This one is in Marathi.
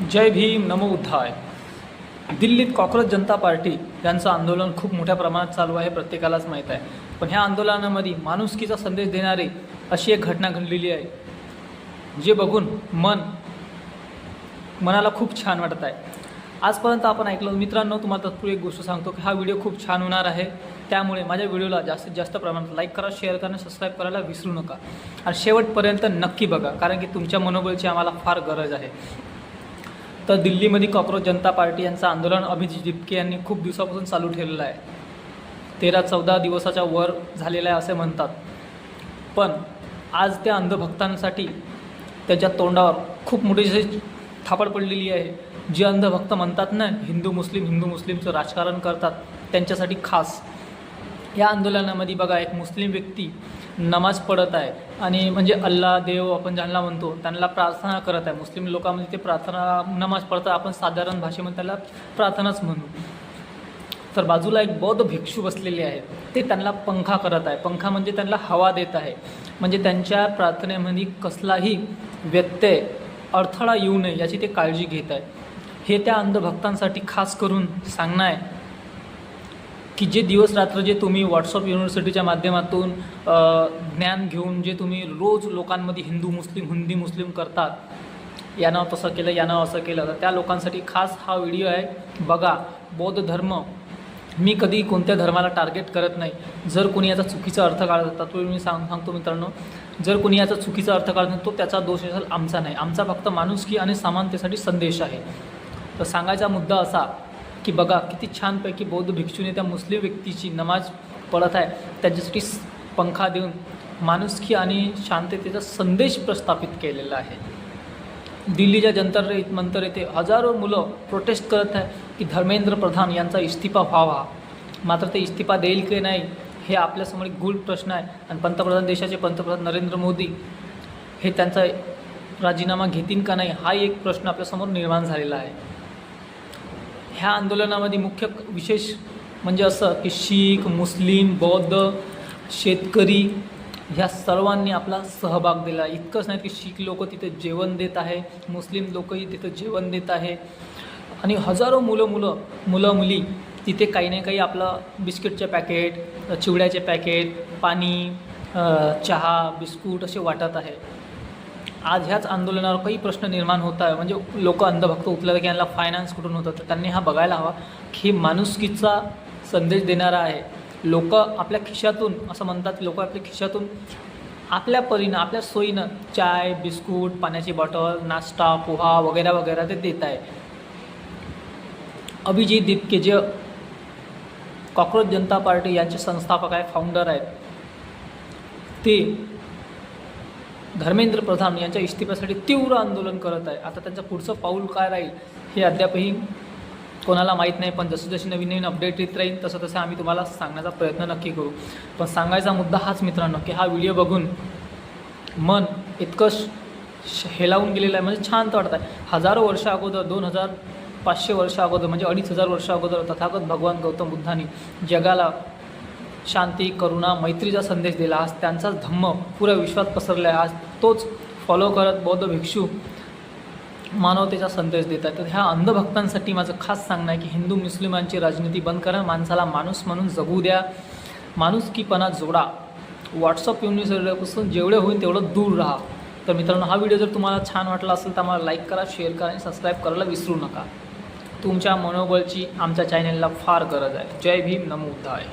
जय भीम नमो बुद्धाय। दिल्लीत कॉक्रोच जनता पार्टी यांचं आंदोलन खूप मोठ्या प्रमाणात चालू आहे, प्रत्येकालाच माहीत आहे। पण ह्या आंदोलनामध्ये माणुसकीचा संदेश देणारी अशी एक घटना घडलेली आहे, जे बघून मनाला खूप छान वाटत आहे। आजपर्यंत आपण ऐकलं मित्रांनो, तुम्हाला तत्पूर्वी एक गोष्ट सांगतो की हा व्हिडिओ खूप छान होणार आहे, त्यामुळे माझ्या व्हिडिओला जास्तीत जास्त प्रमाणात लाईक करा, शेअर करा, सबस्क्राईब करायला विसरू नका आणि शेवटपर्यंत नक्की बघा, कारण की तुमच्या मनोबळची आम्हाला फार गरज आहे। तर दिल्लीमध्ये कॉक्रोच जनता पार्टी यांचं आंदोलन अभिजित दिपके यांनी खूप दिवसापासून चालू ठेवलेलं आहे। 13-14 दिवसाच्या वर झालेलं आहे असे म्हणतात। पण आज त्या अंधभक्तांसाठी त्याच्या तोंडावर खूप मोठी थापड पडलेली आहे। जे अंधभक्त म्हणतात ना, हिंदू मुस्लिमचं राजकारण करतात, त्यांच्यासाठी खास या आंदोलनामध्ये बघा, एक मुस्लिम व्यक्ती नमाज पढ़त आहे आणि म्हणजे अल्लाह देव आपण ज्यांना म्हणतो त्यांना प्रार्थना करत आहे। मुस्लिम लोकांमध्ये ते प्रार्थना नमाज पढ़तात, आपण साधारण भाषेमध्ये त्याला प्रार्थनाच म्हणू। तर बाजूला एक बौद्ध भिक्षू बसलेले आहेत, ते त्यांना पंखा करत आहे। पंखा म्हणजे त्यांना हवा देत आहे, म्हणजे त्यांच्या प्रार्थनेमध्ये कसलाही व्यत्यय अडथळा येऊ नये याची ते काळजी घेत आहे। हे त्या अंधभक्तांसाठी खास करून सांगणं आहे की जे दिवस रात्र जे तुम्ही व्हॉट्सअप युनिव्हर्सिटीच्या माध्यमातून ज्ञान घेऊन जे तुम्ही रोज लोकांमध्ये हिंदू मुस्लिम करतात, यानं तसं केलं यानं असं केलं, तर त्या लोकांसाठी खास हा व्हिडिओ आहे। बघा, बौद्ध धर्म, मी कधी कोणत्या धर्माला टार्गेट करत नाही। जर कोणी याचा चुकीचा अर्थ काढत असतात तो मी सांगतो मित्रांनो, जर कोणी याचा चुकीचा अर्थ काढत नाही तो त्याचा दोष असेल, आमचा नाही। आमचा फक्त माणुसकी आणि समानतेसाठी संदेश आहे। तर सांगायचा मुद्दा असा की बघा, किती छानपैकी बौद्ध भिक्षूने त्या मुस्लिम व्यक्तीची नमाज पढ़त आहे, त्याच्यासाठी पंखा देऊन माणुसकी आणि शांततेचा संदेश प्रस्थापित केलेला आहे। दिल्लीच्या जंतर मंतर येथे हजारो मुलं प्रोटेस्ट करत आहे की धर्मेंद्र प्रधान यांचा इस्तीफा व्हावा। मात्र ते इस्तीफा देईल की नाही हे आपल्यासमोर एक गूढ प्रश्न आहे आणि देशाचे पंतप्रधान नरेंद्र मोदी हे त्यांचा राजीनामा घेतील का नाही हा एक प्रश्न आपल्यासमोर निर्माण झालेला आहे। ह्या आंदोलनामध्ये मुख्य विशेष म्हणजे असं की शीख, मुस्लिम, बौद्ध, शेतकरी ह्या सर्वांनी आपला सहभाग दिला। इतकंच नाही की शीख लोक तिथे जेवण देत आहे, मुस्लिम लोकही तिथे जेवण देत आहे आणि हजारो मुलं मुली तिथे काही ना काही आपलं बिस्किटचे पॅकेट, चिवड्याचे पॅकेट, पाणी, चहा, बिस्कुट असे वाटत आहे। आज ह्याच आंदोलनावर काही प्रश्न निर्माण होत आहे, म्हणजे लोक अंधभक्त उचलतात की यांना फायनान्स कुठून होतं, तर त्यांनी हा बघायला हवा की माणुसकीचा संदेश देणारा आहे। लोक आपल्या खिशातून, असं म्हणतात लोक आपल्या खिशातून आपल्या परीनं आपल्या सोयीनं चाय, बिस्कुट, पाण्याची बॉटल, नाश्ता, पोहा वगैरे वगैरे ते देत आहे। अभिजित दिपके जे कॉक्रोच जनता पार्टी यांचे संस्थापक आहे, फाउंडर आहेत, ते धर्मेंद्र प्रधान यांच्या इस्तीफासाठी तीव्र आंदोलन करत आहे। आता त्यांचं पुढचं पाऊल काय राहील हे अद्यापही कोणाला माहीत नाही, पण जशी नवीन अपडेट येत राहील तसं आम्ही तुम्हाला सांगण्याचा प्रयत्न नक्की करू। पण सांगायचा मुद्दा हाच मित्रांनो की हा व्हिडिओ बघून मन इतकं हेलावून गेलेलं आहे, म्हणजे छान वाटत आहे। हजारो वर्ष अगोदर, 2500 वर्ष अगोदर, म्हणजे 2500 वर्ष अगोदर तथागत भगवान गौतम बुद्धांनी जगाला शांती, करुणा, मैत्रीचा संदेश दिला। आज त्यांचाच धम्म पुऱ्या विश्वात पसरला आहे। आज तोच फॉलो करत बौद्ध भिक्षू मानवतेचा संदेश देतात। तर ह्या अंधभक्तांसाठी माझं खास सांगणं आहे की हिंदू मुस्लिमांची राजनीती बंद करा, माणसाला माणूस म्हणून जगू द्या, माणुसकीपणा जोडा। व्हॉट्सअप युनिव्हर्सिटीपासून जेवढे होईल तेवढं दूर राहा। तर मित्रांनो, हा व्हिडिओ जर तुम्हाला छान वाटला असेल तर आम्हाला लाईक करा, शेअर करा आणि सबस्क्राईब करायला विसरू नका। तुमच्या मनोबळची आमच्या चॅनलला फार गरज आहे। जय भीम नमो बुद्धाय।